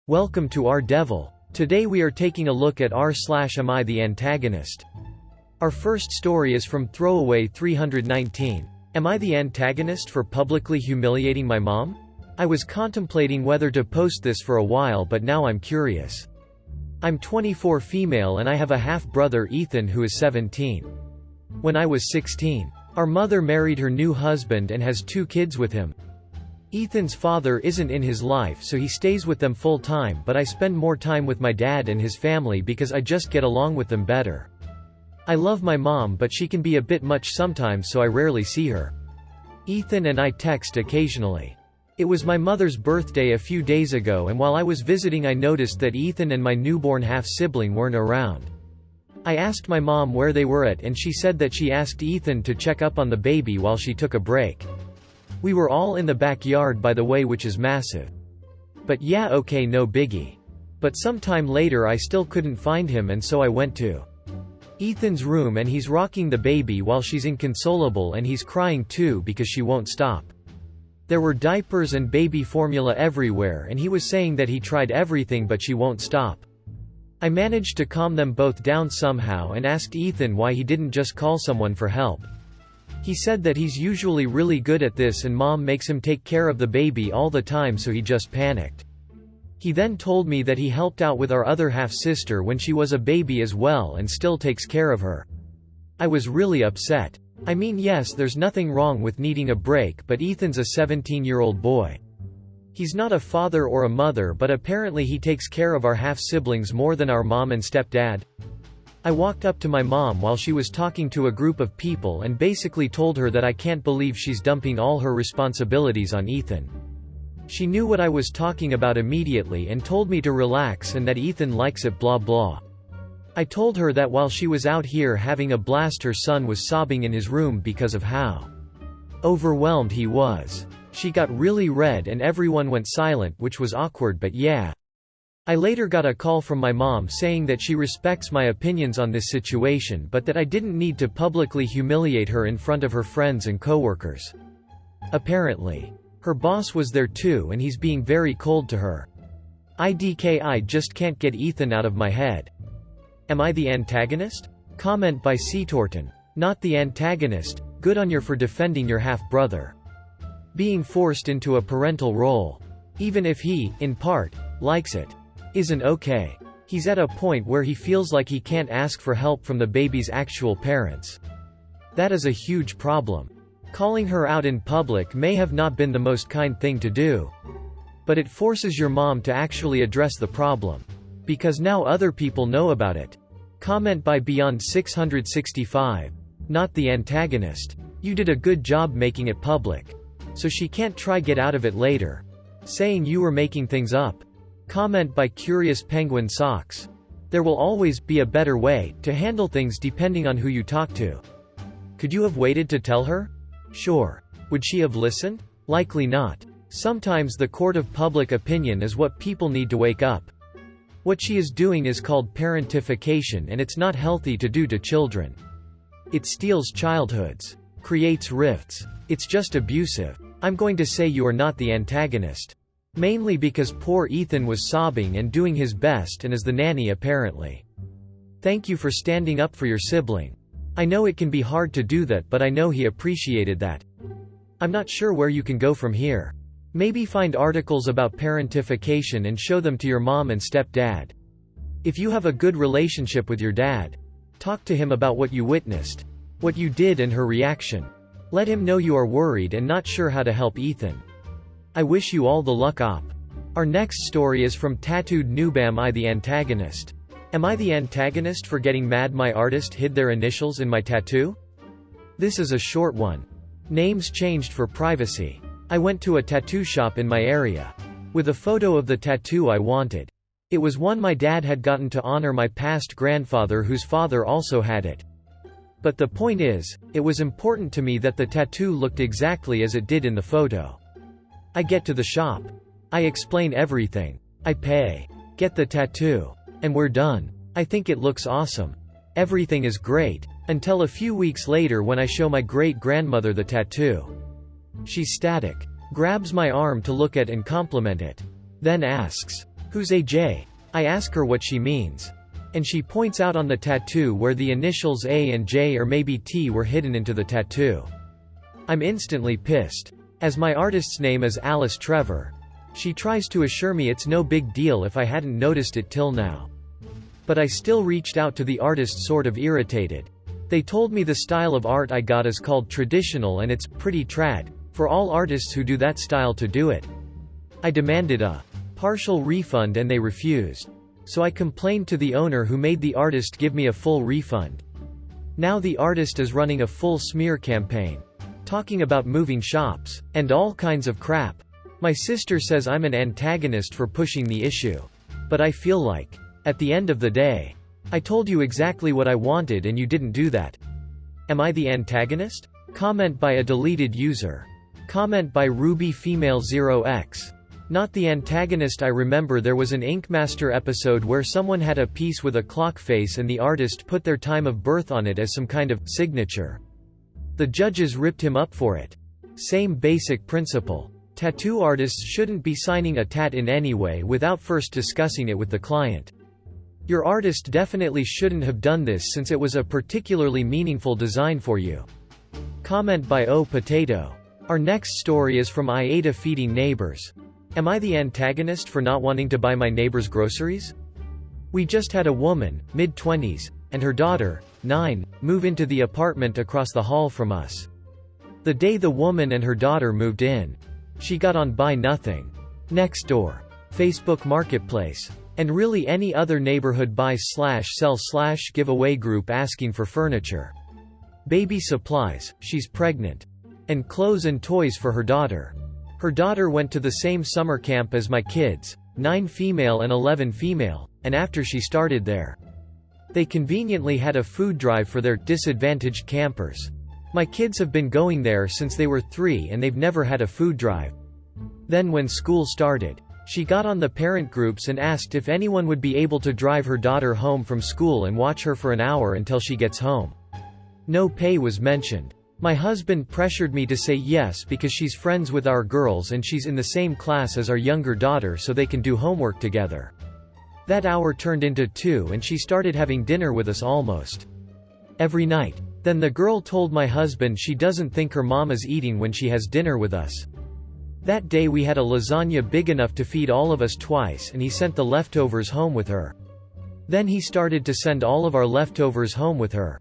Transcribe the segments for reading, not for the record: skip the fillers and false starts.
Welcome to our Devil. Today we are taking a look at r/am I the antagonist. Our first story is from Throwaway 319. Am I the antagonist for publicly humiliating my mom? I was contemplating whether to post this for a while, but now I'm curious. I'm 24, female, and I have a half-brother Ethan who is 17. When I was 16, our mother married her new husband and has 2 kids with him. Ethan's father isn't in his life, so he stays with them full time, but I spend more time with my dad and his family because I just get along with them better. I love my mom, but she can be a bit much sometimes, so I rarely see her. Ethan and I text occasionally. It was my mother's birthday a few days ago, and while I was visiting I noticed that Ethan and my newborn half-sibling weren't around. I asked my mom where they were at, and she said that she asked Ethan to check up on the baby while she took a break. We were all in the backyard, by the way, which is massive. But yeah, okay, no biggie. But sometime later I still couldn't find him, and so I went to Ethan's room, and he's rocking the baby while she's inconsolable, and he's crying too because she won't stop. There were diapers and baby formula everywhere, and he was saying that he tried everything but she won't stop. I managed to calm them both down somehow and asked Ethan why he didn't just call someone for help. He said that he's usually really good at this and mom makes him take care of the baby all the time, so he just panicked. He then told me that he helped out with our other half-sister when she was a baby as well and still takes care of her. I was really upset. I mean, yes, there's nothing wrong with needing a break, but Ethan's a 17-year-old boy. He's not a father or a mother, but apparently he takes care of our half-siblings more than our mom and stepdad. I walked up to my mom while she was talking to a group of people and basically told her that I can't believe she's dumping all her responsibilities on Ethan. She knew what I was talking about immediately and told me to relax and that Ethan likes it, blah blah. I told her that while she was out here having a blast, her son was sobbing in his room because of how overwhelmed he was. She got really red and everyone went silent, which was awkward, but yeah. I later got a call from my mom saying that she respects my opinions on this situation, but that I didn't need to publicly humiliate her in front of her friends and coworkers. Apparently, her boss was there too, and he's being very cold to her. I just can't get Ethan out of my head. Am I the antagonist? Comment by C. Torton. Not the antagonist. Good on you for defending your half-brother. Being forced into a parental role, even if he, in part, likes it, isn't okay. He's at a point where he feels like he can't ask for help from the baby's actual parents. That is a huge problem. Calling her out in public may have not been the most kind thing to do. But it forces your mom to actually address the problem. Because now other people know about it. Comment by Beyond 665. Not the antagonist. You did a good job making it public. So she can't try get out of it later. Saying you were making things up. Comment by Curious Penguin Socks. There will always be a better way to handle things depending on who you talk to. Could you have waited to tell her? Sure. Would she have listened? Likely not. Sometimes the court of public opinion is what people need to wake up. What she is doing is called parentification, and it's not healthy to do to children. It steals childhoods. Creates rifts. It's just abusive. I'm going to say you are not the antagonist. Mainly because poor Ethan was sobbing and doing his best and is the nanny apparently. Thank you for standing up for your sibling. I know it can be hard to do that, but I know he appreciated that. I'm not sure where you can go from here. Maybe find articles about parentification and show them to your mom and stepdad. If you have a good relationship with your dad, talk to him about what you witnessed, what you did and her reaction. Let him know you are worried and not sure how to help Ethan. I wish you all the luck op. Our next story is from Tattooed Noob. Am I the antagonist? Am I the antagonist for getting mad my artist hid their initials in my tattoo? This is a short one. Names changed for privacy. I went to a tattoo shop in my area with a photo of the tattoo I wanted. It was one my dad had gotten to honor my past grandfather, whose father also had it. But the point is, it was important to me that the tattoo looked exactly as it did in the photo. I get to the shop. I explain everything. I pay. Get the tattoo. And we're done. I think it looks awesome. Everything is great. Until a few weeks later when I show my great-grandmother the tattoo. She's static. Grabs my arm to look at and compliment it. Then asks, "Who's AJ?" I ask her what she means. And she points out on the tattoo where the initials A and J or maybe T were hidden into the tattoo. I'm instantly pissed. As my artist's name is Alice Trevor, she tries to assure me it's no big deal if I hadn't noticed it till now. But I still reached out to the artist, sort of irritated. They told me the style of art I got is called traditional and it's pretty trad for all artists who do that style to do it. I demanded a partial refund and they refused. So I complained to the owner who made the artist give me a full refund. Now the artist is running a full smear campaign, talking about moving shops, and all kinds of crap. My sister says I'm an antagonist for pushing the issue. But I feel like, at the end of the day, I told you exactly what I wanted and you didn't do that. Am I the antagonist? Comment by a deleted user. Comment by Ruby Female 0x. Not the antagonist. I remember there was an Ink Master episode where someone had a piece with a clock face and the artist put their time of birth on it as some kind of signature. The judges ripped him up for it. Same basic principle. Tattoo artists shouldn't be signing a tat in any way without first discussing it with the client. Your artist definitely shouldn't have done this since it was a particularly meaningful design for you. Comment by O Potato. Our next story is from AITA feeding neighbors. Am I the antagonist for not wanting to buy my neighbor's groceries? We just had a woman, mid-20s, and her daughter, 9, move into the apartment across the hall from us. The day the woman and her daughter moved in, she got on Buy Nothing, Nextdoor, Facebook Marketplace, and really any other neighborhood buy/sell/giveaway group asking for furniture, baby supplies, she's pregnant, and clothes and toys for her daughter. Her daughter went to the same summer camp as my kids, 9 female and 11 female, and after she started there, they conveniently had a food drive for their disadvantaged campers. My kids have been going there since they were 3 and they've never had a food drive. Then when school started, she got on the parent groups and asked if anyone would be able to drive her daughter home from school and watch her for an hour until she gets home. No pay was mentioned. My husband pressured me to say yes because she's friends with our girls and she's in the same class as our younger daughter so they can do homework together. That hour turned into 2 and she started having dinner with us almost every night. Then the girl told my husband she doesn't think her mom is eating when she has dinner with us. That day we had a lasagna big enough to feed all of us twice and he sent the leftovers home with her. Then he started to send all of our leftovers home with her.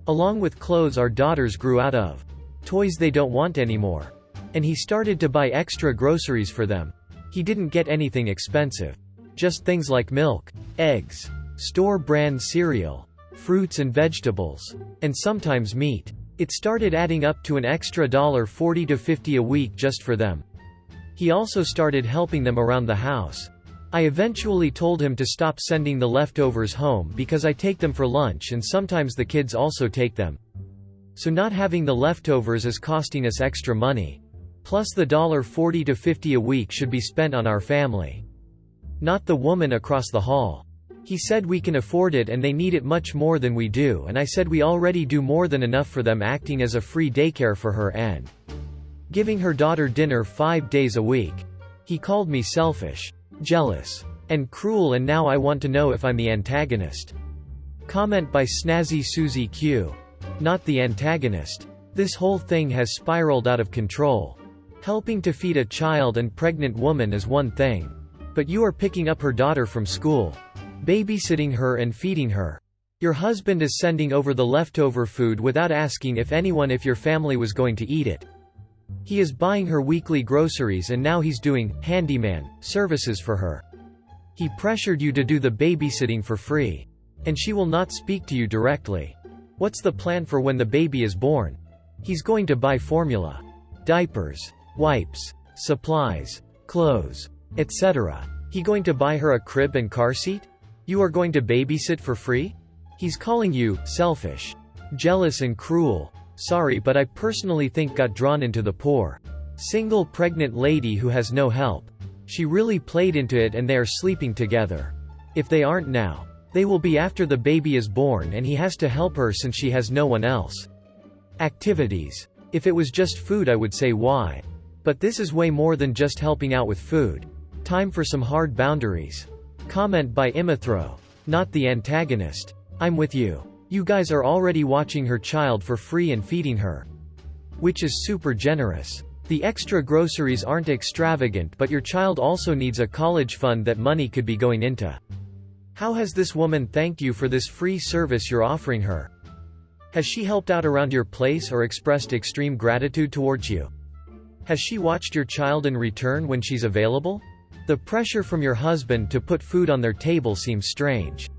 Along with clothes our daughters grew out of, toys they don't want anymore. And he started to buy extra groceries for them. He didn't get anything expensive. Just things like milk, eggs, store brand cereal, fruits and vegetables, and sometimes meat. It started adding up to an extra $40 to $50 a week just for them. He also started helping them around the house. I eventually told him to stop sending the leftovers home because I take them for lunch and sometimes the kids also take them. So not having the leftovers is costing us extra money. Plus the $40 to $50 a week should be spent on our family, not the woman across the hall. He said we can afford it and they need it much more than we do, and I said we already do more than enough for them, acting as a free daycare for her and giving her daughter dinner 5 days a week. He called me selfish, jealous, and cruel, and now I want to know if I'm the antagonist. Comment by Snazzy Susie Q. Not the antagonist. This whole thing has spiraled out of control. Helping to feed a child and pregnant woman is one thing, but you are picking up her daughter from school, babysitting her and feeding her. Your husband is sending over the leftover food without asking if your family was going to eat it. He is buying her weekly groceries and now he's doing handyman services for her. He pressured you to do the babysitting for free. And she will not speak to you directly. What's the plan for when the baby is born? He's going to buy formula, diapers, wipes, supplies, clothes, etc. He going to buy her a crib and car seat? You are going to babysit for free? He's calling you selfish, jealous and cruel. Sorry, but I personally think got drawn into the poor single pregnant lady who has no help. She really played into it and they are sleeping together. If they aren't now, they will be after the baby is born and he has to help her since she has no one else. Activities. If it was just food I would say why. But this is way more than just helping out with food. Time for some hard boundaries. Comment by Imithro. Not the antagonist. I'm with you. You guys are already watching her child for free and feeding her. Which is super generous. The extra groceries aren't extravagant, but your child also needs a college fund that money could be going into. How has this woman thanked you for this free service you're offering her? Has she helped out around your place or expressed extreme gratitude towards you? Has she watched your child in return when she's available? The pressure from your husband to put food on their table seems strange.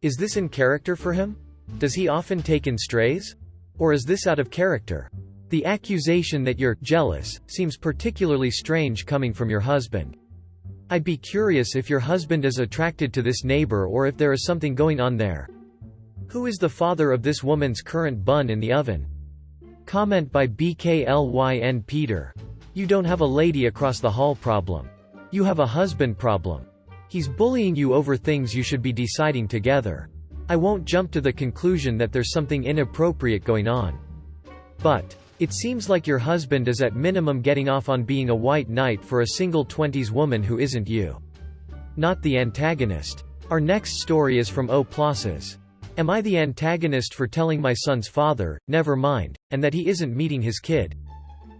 Is this in character for him? Does he often take in strays? Or is this out of character? The accusation that you're jealous seems particularly strange coming from your husband. I'd be curious if your husband is attracted to this neighbor or if there is something going on there. Who is the father of this woman's current bun in the oven? Comment by BKLYN Peter. You don't have a lady across the hall problem. You have a husband problem. He's bullying you over things you should be deciding together. I won't jump to the conclusion that there's something inappropriate going on. But it seems like your husband is at minimum getting off on being a white knight for a single 20s woman who isn't you. Not the antagonist. Our next story is from O+. Am I the antagonist for telling my son's father, never mind, and that he isn't meeting his kid?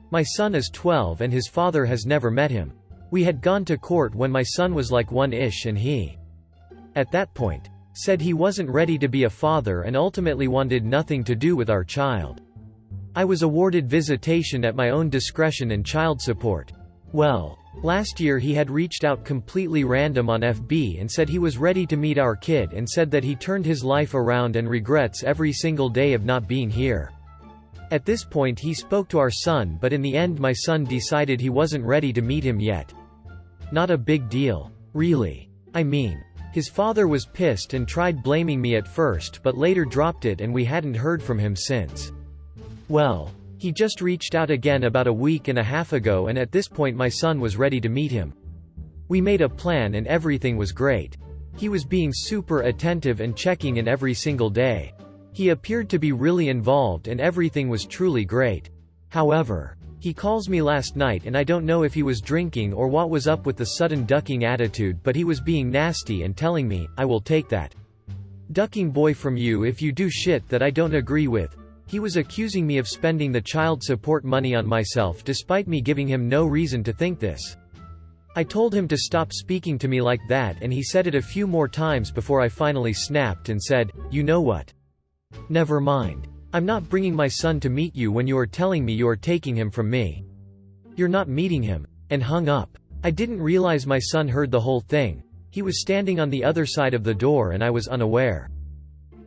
My son is 12 and his father has never met him. We had gone to court when my son was like 1-ish and he, at that point, said he wasn't ready to be a father and ultimately wanted nothing to do with our child. I was awarded visitation at my own discretion and child support. Well, last year he had reached out completely random on FB and said he was ready to meet our kid and said that he turned his life around and regrets every single day of not being here. At this point he spoke to our son, but in the end my son decided he wasn't ready to meet him yet. Not a big deal. Really. I mean, his father was pissed and tried blaming me at first but later dropped it and we hadn't heard from him since. Well, he just reached out again about a week and a half ago and at this point my son was ready to meet him. We made a plan and everything was great. He was being super attentive and checking in every single day. He appeared to be really involved and everything was truly great. However, he calls me last night and I don't know if he was drinking or what was up with the sudden ducking attitude, but he was being nasty and telling me, I will take that ducking boy from you if you do shit that I don't agree with. He was accusing me of spending the child support money on myself despite me giving him no reason to think this. I told him to stop speaking to me like that and he said it a few more times before I finally snapped and said, you know what? Never mind. I'm not bringing my son to meet you when you are telling me you are taking him from me. You're not meeting him. And hung up. I didn't realize my son heard the whole thing. He was standing on the other side of the door and I was unaware.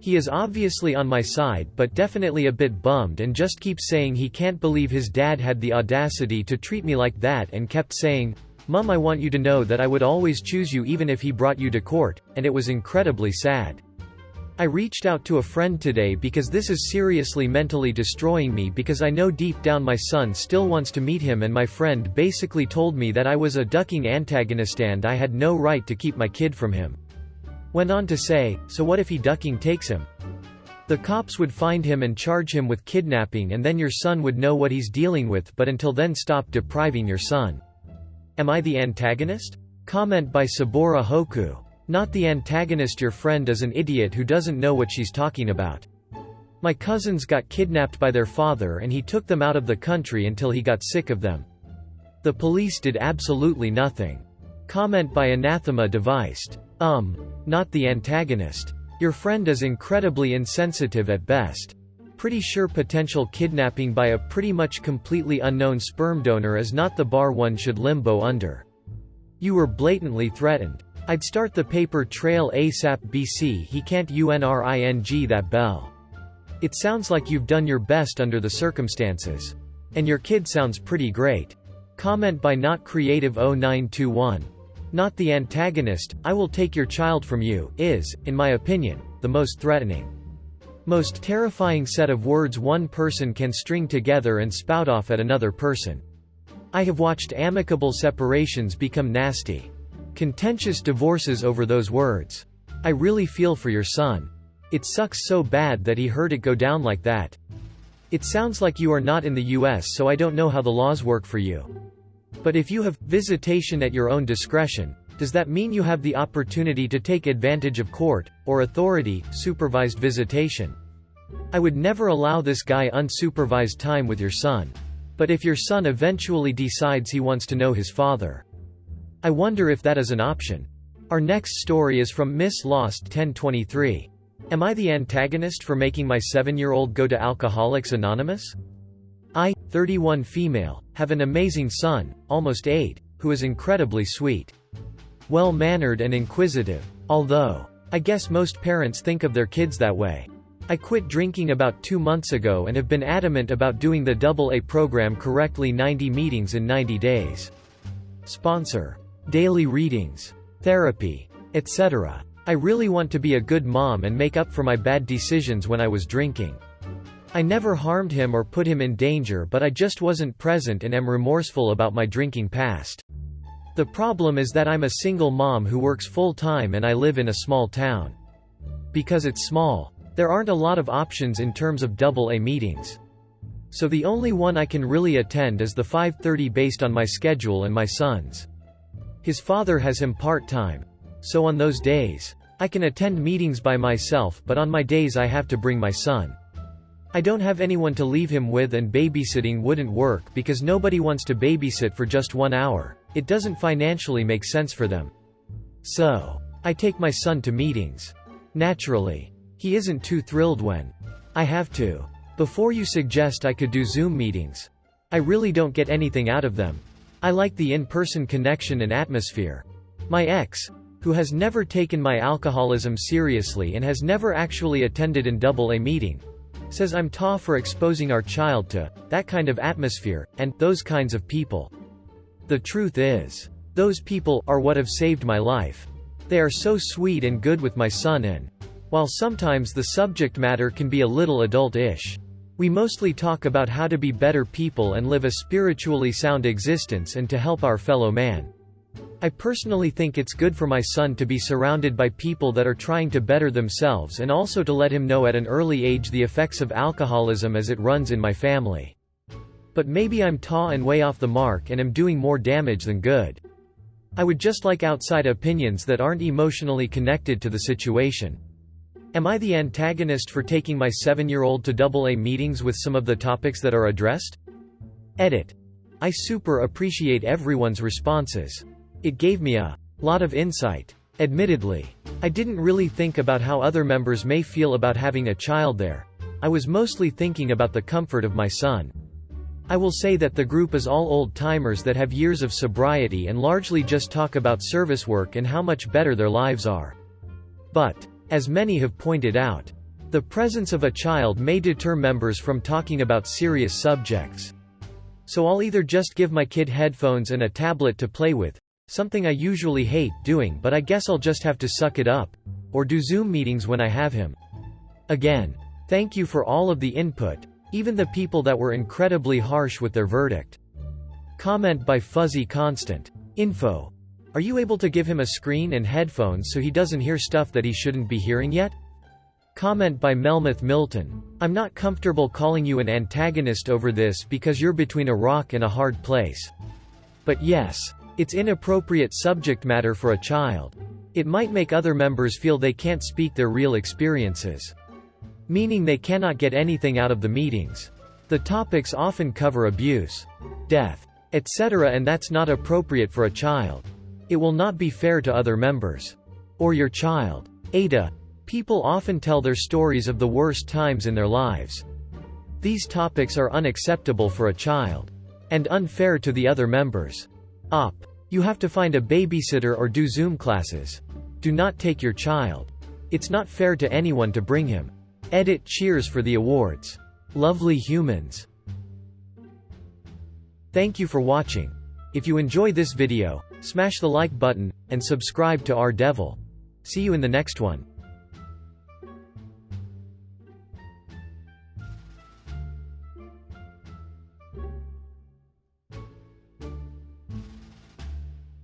He is obviously on my side but definitely a bit bummed and just keeps saying he can't believe his dad had the audacity to treat me like that and kept saying, Mom, I want you to know that I would always choose you even if he brought you to court, and it was incredibly sad. I reached out to a friend today because this is seriously mentally destroying me because I know deep down my son still wants to meet him and my friend basically told me that I was a ducking antagonist and I had no right to keep my kid from him. Went on to say, so what if he ducking takes him? The cops would find him and charge him with kidnapping and then your son would know what he's dealing with, but until then stop depriving your son. Am I the antagonist? Comment by Sabora Hoku. Not the antagonist. Your friend is an idiot who doesn't know what she's talking about. My cousins got kidnapped by their father and he took them out of the country until he got sick of them. The police did absolutely nothing. Comment by Anathema Devised. Not the antagonist. Your friend is incredibly insensitive at best. Pretty sure potential kidnapping by a pretty much completely unknown sperm donor is not the bar one should limbo under. You were blatantly threatened. I'd start the paper trail ASAP. BC he can't unring that bell. It sounds like you've done your best under the circumstances. And your kid sounds pretty great. Comment by Not Creative 0921. Not the antagonist. I will take your child from you is, in my opinion, the most threatening, most terrifying set of words one person can string together and spout off at another person. I have watched amicable separations become nasty, contentious divorces over those words. I really feel for your son. It sucks so bad that he heard it go down like that. It sounds like you are not in the US, so I don't know how the laws work for you. But if you have visitation at your own discretion, does that mean you have the opportunity to take advantage of court or authority supervised visitation? I would never allow this guy unsupervised time with your son. But if your son eventually decides he wants to know his father, I wonder if that is an option. Our next story is from Miss Lost 1023. Am I the antagonist for making my 7-year-old go to Alcoholics Anonymous? I, 31 female, have an amazing son, almost 8, who is incredibly sweet, well-mannered and inquisitive. Although, I guess most parents think of their kids that way. I quit drinking about 2 months ago and have been adamant about doing the AA program correctly, 90 meetings in 90 days. Sponsor. Daily readings. Therapy. Etc. I really want to be a good mom and make up for my bad decisions when I was drinking. I never harmed him or put him in danger, but I just wasn't present and am remorseful about my drinking past. The problem is that I'm a single mom who works full-time and I live in a small town. Because it's small, there aren't a lot of options in terms of AA meetings. So the only one I can really attend is the 5:30 based on my schedule and my son's. His father has him part-time. So on those days, I can attend meetings by myself, but on my days I have to bring my son. I don't have anyone to leave him with, and babysitting wouldn't work because nobody wants to babysit for just 1 hour. It doesn't financially make sense for them. So, I take my son to meetings. Naturally, he isn't too thrilled when I have to. Before you suggest I could do Zoom meetings, I really don't get anything out of them. I like the in-person connection and atmosphere. My ex, who has never taken my alcoholism seriously and has never actually attended an AA meeting, says I'm tough for exposing our child to that kind of atmosphere and those kinds of people. The truth is, those people are what have saved my life. They are so sweet and good with my son, and while sometimes the subject matter can be a little adult-ish, we mostly talk about how to be better people and live a spiritually sound existence and to help our fellow man. I personally think it's good for my son to be surrounded by people that are trying to better themselves, and also to let him know at an early age the effects of alcoholism as it runs in my family. But maybe I'm tall and way off the mark and am doing more damage than good. I would just like outside opinions that aren't emotionally connected to the situation. Am I the antagonist for taking my 7-year-old to AA meetings with some of the topics that are addressed? Edit. I super appreciate everyone's responses. It gave me a lot of insight. Admittedly, I didn't really think about how other members may feel about having a child there. I was mostly thinking about the comfort of my son. I will say that the group is all old-timers that have years of sobriety and largely just talk about service work and how much better their lives are. But, as many have pointed out, the presence of a child may deter members from talking about serious subjects. So I'll either just give my kid headphones and a tablet to play with, something I usually hate doing, but I guess I'll just have to suck it up, or do Zoom meetings when I have him. Again, thank you for all of the input, even the people that were incredibly harsh with their verdict. Comment by Fuzzy Constant. Info. Are you able to give him a screen and headphones so he doesn't hear stuff that he shouldn't be hearing yet? Comment by Melmoth Milton. I'm not comfortable calling you an antagonist over this because you're between a rock and a hard place. But yes, it's inappropriate subject matter for a child. It might make other members feel they can't speak their real experiences, meaning they cannot get anything out of the meetings. The topics often cover abuse, death, etc., and that's not appropriate for a child. It will not be fair to other members. Or your child. AITA. People often tell their stories of the worst times in their lives. These topics are unacceptable for a child. And unfair to the other members. Op. You have to find a babysitter or do Zoom classes. Do not take your child. It's not fair to anyone to bring him. Edit. Cheers for the awards. Lovely humans. Thank you for watching. If you enjoy this video, smash the like button, and subscribe to our Devil. See you in the next one.